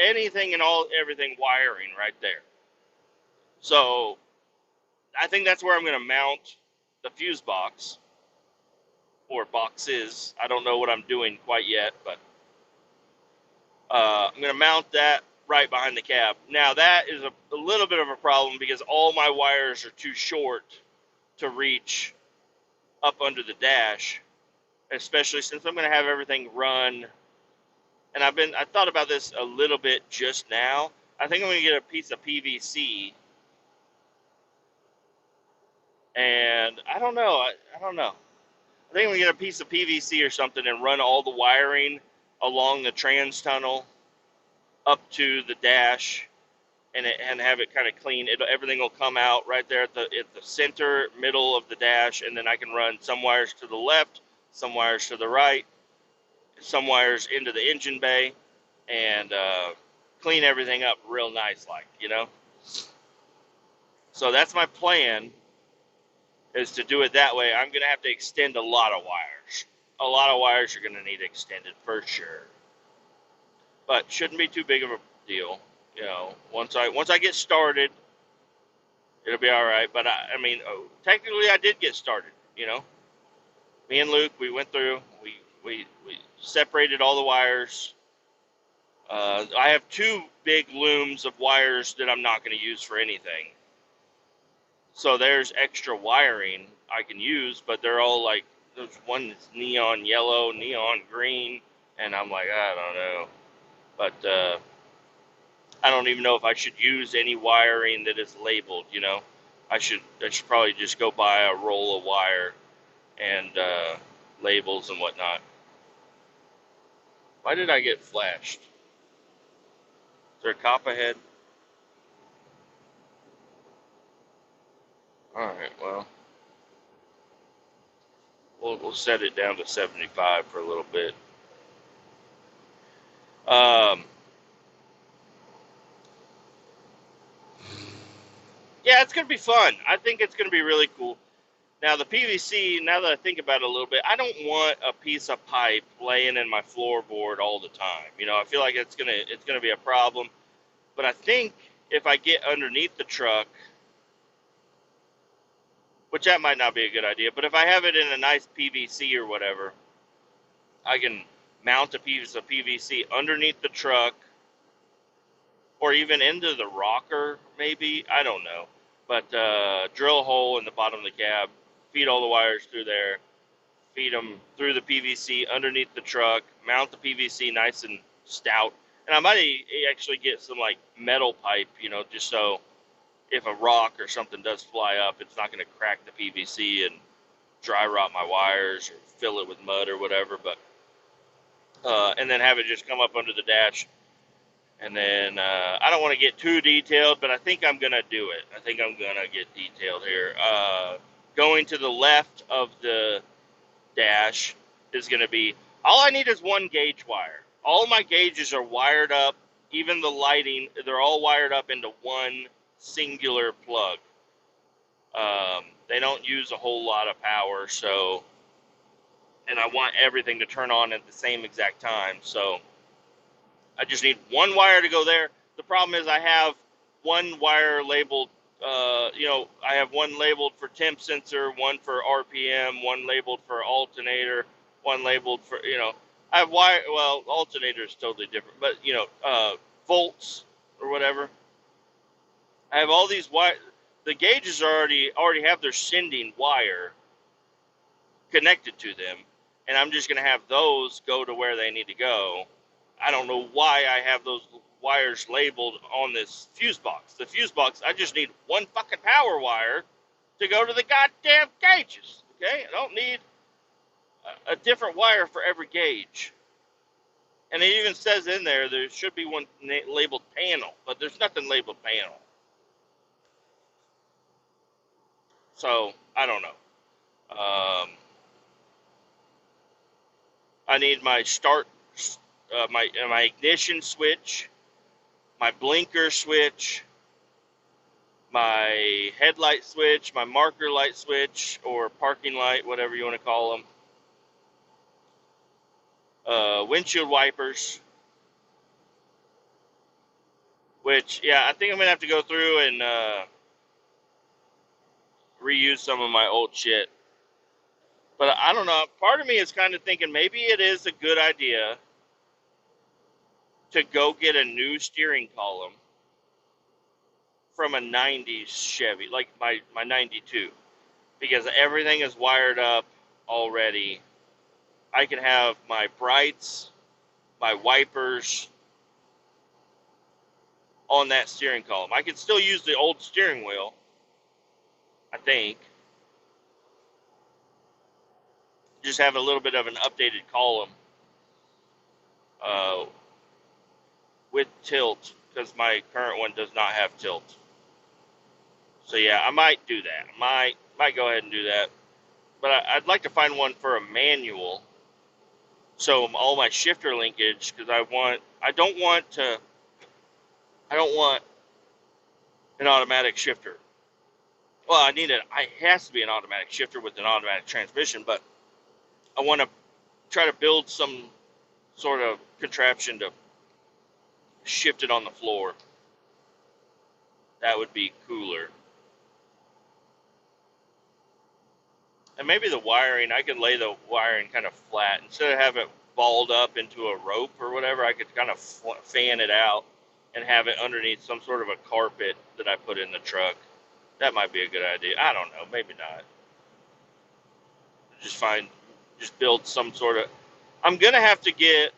anything and everything wiring right there. So I think that's where I'm going to mount the fuse box or boxes. I don't know what I'm doing quite yet, but I'm going to mount that right behind the cab. Now that is a little bit of a problem because all my wires are too short to reach up under the dash, especially since I'm going to have everything run. And I thought about this a little bit just now. I think I'm going to get a piece of PVC, and I don't know. I don't know. I think I'm going to get a piece of PVC or something and run all the wiring along the trans tunnel up to the dash and have it kind of clean. Everything will come out right there at the center middle of the dash, and then I can run some wires to the left, some wires to the right, some wires into the engine bay, and clean everything up real nice, like, you know. So that's my plan, is to do it that way. I'm gonna have to extend a lot of wires. A lot of wires are gonna need extended for sure, but shouldn't be too big of a deal. You know, once I get started, it'll be all right. But I mean, technically, I did get started. You know, me and Luke, we went through, we separated all the wires. I have two big looms of wires that I'm not going to use for anything. So there's extra wiring I can use, but they're all like, there's one that's neon yellow, neon green, and I'm like, I don't know. But I don't even know if I should use any wiring that is labeled, you know. I should probably just go buy a roll of wire and labels and whatnot. Why did I get flashed? Is there a cop ahead? Alright, well, we'll set it down to 75 for a little bit. Yeah, it's going to be fun. I think it's going to be really cool. Now, the PVC, now that I think about it a little bit, I don't want a piece of pipe laying in my floorboard all the time. You know, I feel like it's gonna be a problem. But I think if I get underneath the truck, which that might not be a good idea, but if I have it in a nice PVC or whatever, I can mount a piece of PVC underneath the truck or even into the rocker, maybe. I don't know. But drill a hole in the bottom of the cab, feed all the wires through there, feed them through the PVC underneath the truck, mount the PVC nice and stout. And I might actually get some like metal pipe, you know, just so if a rock or something does fly up, it's not going to crack the PVC and dry rot my wires or fill it with mud or whatever. But and then have it just come up under the dash. And then I don't want to get too detailed, but I think I'm going to do it. I think I'm going to get detailed here. Going to the left of the dash is going to be, all I need is one gauge wire. All my gauges are wired up, even the lighting, they're all wired up into one singular plug. They don't use a whole lot of power, so, and I want everything to turn on at the same exact time, so I just need one wire to go there. The problem is I have one wire labeled, I have one labeled for temp sensor, one for RPM, one labeled for alternator, one labeled for, I have alternator is totally different, but, volts or whatever. I have all these wire. The gauges already have their sending wire connected to them, and I'm just going to have those go to where they need to go. I don't know why I have those wires labeled on this fuse box. The fuse box, I just need one fucking power wire to go to the goddamn gauges. Okay? I don't need a different wire for every gauge. And it even says in there should be one labeled panel, but there's nothing labeled panel. So, I don't know. I need my start, my ignition switch, my blinker switch, my headlight switch, my marker light switch, or parking light, whatever you want to call them, windshield wipers, which, yeah, I think I'm going to have to go through and reuse some of my old shit. But I don't know. Part of me is kind of thinking maybe it is a good idea to go get a new steering column from a 90s Chevy, like my 92, because everything is wired up already. I can have my brights, my wipers on that steering column. I can still use the old steering wheel, I think. Just have a little bit of an updated column uh, with tilt, because my current one does not have tilt. So yeah, I might do that. Might go ahead and do that. But I'd like to find one for a manual. So all my shifter linkage, because I don't want an automatic shifter. Well, it has to be an automatic shifter with an automatic transmission, but I want to try to build some sort of contraption to shift it on the floor. That would be cooler. And maybe the wiring, I could lay the wiring kind of flat. Instead of having it balled up into a rope or whatever, I could kind of fan it out and have it underneath some sort of a carpet that I put in the truck. That might be a good idea. I don't know. Maybe not. Just build some sort of. I'm going to have to get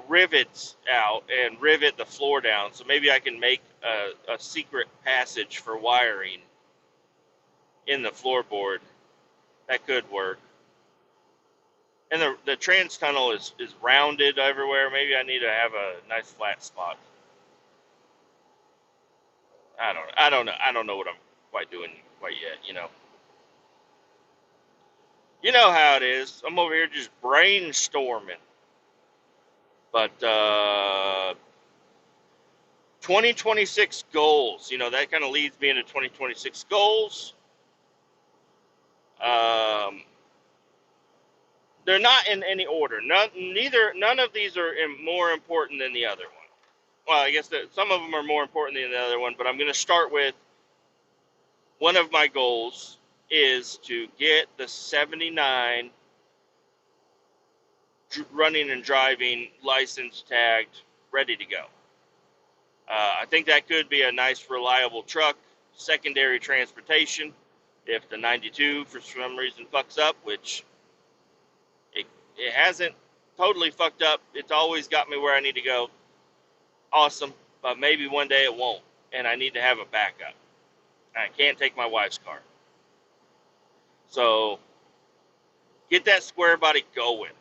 rivets out and rivet the floor down. So maybe I can make a secret passage for wiring in the floorboard. That could work. And the trans tunnel is rounded everywhere. Maybe I need to have a nice flat spot. I don't know. I don't know what I'm quite doing quite yet, you know. You know how it is. I'm over here just brainstorming. But 2026 goals, you know, that kind of leads me into 2026 goals. They're not in any order. None of these are more important than the other one. Well, I guess that some of them are more important than the other one, but I'm going to start with one of my goals is to get the 79 running and driving license tagged, ready to go. I think that could be a nice, reliable truck, secondary transportation. If the 92 for some reason fucks up, which it hasn't totally fucked up, it's always got me where I need to go. Awesome, but maybe one day it won't, and I need to have a backup. I can't take my wife's car. So get that square body going.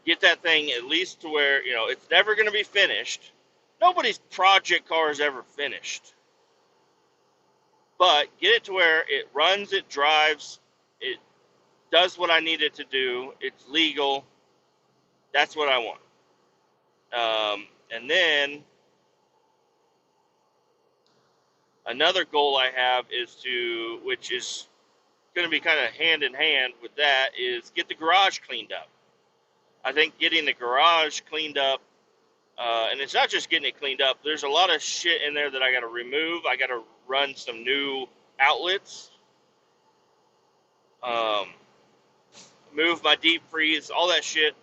Get that thing at least to where, you know, it's never going to be finished. Nobody's project car is ever finished. But get it to where it runs, it drives, it does what I need it to do, it's legal. That's what I want. And then another goal I have is which is going to be kind of hand in hand with that, is get the garage cleaned up. I think getting the garage cleaned up, and it's not just getting it cleaned up. There's a lot of shit in there that I got to remove. I got to run some new outlets, move my deep freeze, all that shit,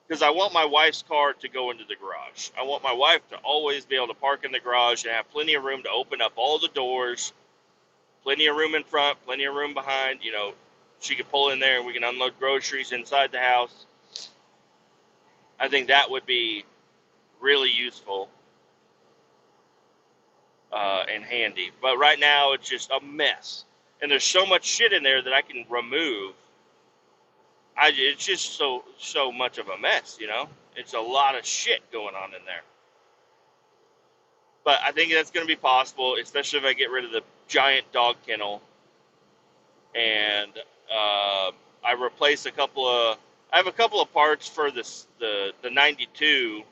because I want my wife's car to go into the garage. I want my wife to always be able to park in the garage and have plenty of room to open up all the doors, plenty of room in front, plenty of room behind. You know, she could pull in there and we can unload groceries inside the house. I think that would be really useful and handy. But right now it's just a mess. And there's so much shit in there that I can remove. It's just so much of a mess, you know? It's a lot of shit going on in there. But I think that's going to be possible, especially if I get rid of the giant dog kennel and I replace a couple of I have a couple of parts for the 92.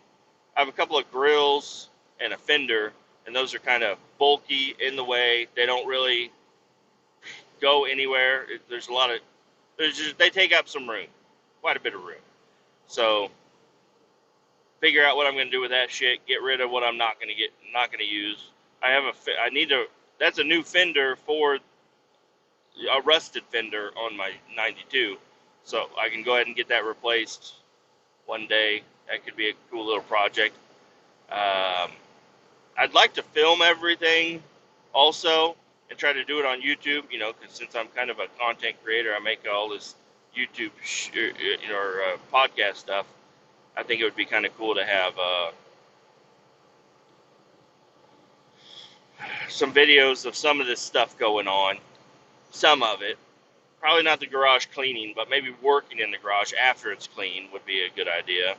I have a couple of grills and a fender, and those are kind of bulky in the way. They don't really go anywhere. There's a lot of they take up some room, quite a bit of room. So figure out what I'm going to do with that shit. Get rid of what I'm not going to use. I need to. That's a new fender for a rusted fender on my 92, so I can go ahead and get that replaced one day. That could be a cool little project. Um, I'd like to film everything also and try to do it on YouTube, because since I'm kind of a content creator, I make all this YouTube or podcast stuff. I think it would be kind of cool to have some videos of some of this stuff going on. Some of it. Probably not the garage cleaning, but maybe working in the garage after it's clean would be a good idea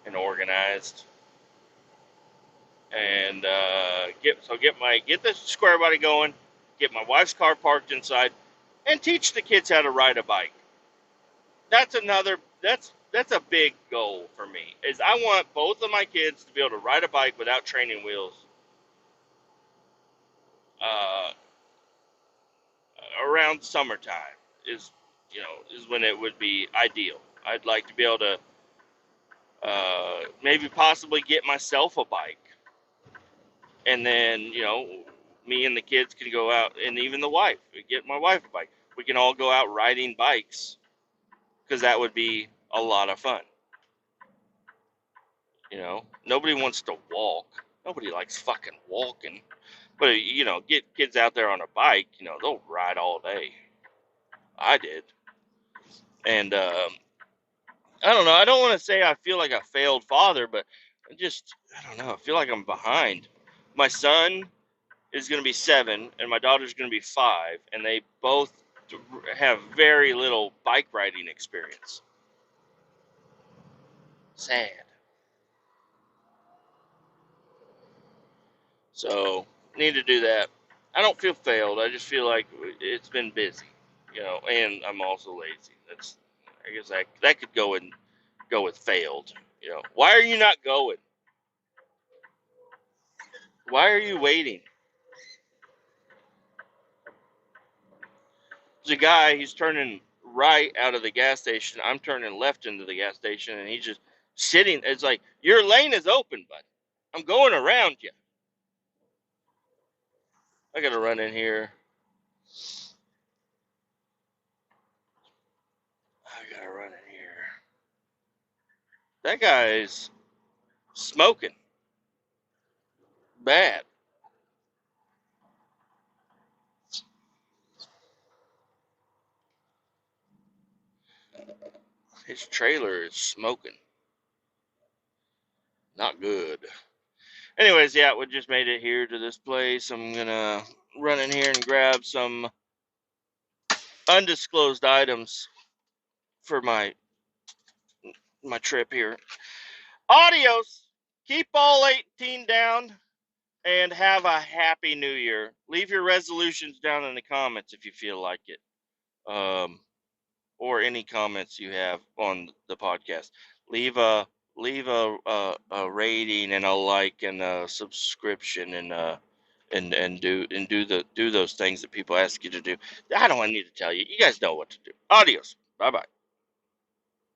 and organized. And get the square body going, get my wife's car parked inside, and teach the kids how to ride a bike. That's a big goal for me. Is I want both of my kids to be able to ride a bike without training wheels. Uh, Around summertime is when it would be ideal. I'd like to be able to maybe possibly get myself a bike, and then me and the kids can go out, and even the wife, get my wife a bike. We can all go out riding bikes, because that would be a lot of fun. Nobody wants to walk. Nobody likes fucking walking. But get kids out there on a bike. They'll ride all day. I did, and I don't know. I don't want to say I feel like a failed father, but I don't know. I feel like I'm behind. My son is going to be 7, and my daughter's going to be 5, and they both have very little bike riding experience. Sad. So, need to do that. I don't feel failed. I just feel like it's been busy, and I'm also lazy. I guess that could go with failed. Why are you not going? Why are you waiting? There's a guy, he's turning right out of the gas station. I'm turning left into the gas station, and he's just sitting. It's like, your lane is open, bud. I'm going around you. I gotta run in here. That guy's smoking bad. His trailer is smoking. Not good. Anyways, yeah, we just made it here to this place. I'm gonna run in here and grab some undisclosed items for my trip here. Adios. Keep all 18 down and have a happy new year. Leave your resolutions down in the comments if you feel like it. Or any comments you have on the podcast. Leave a rating and a like and a subscription and do those things that people ask you to do. I don't need to tell you. You guys know what to do. Adios. Bye bye.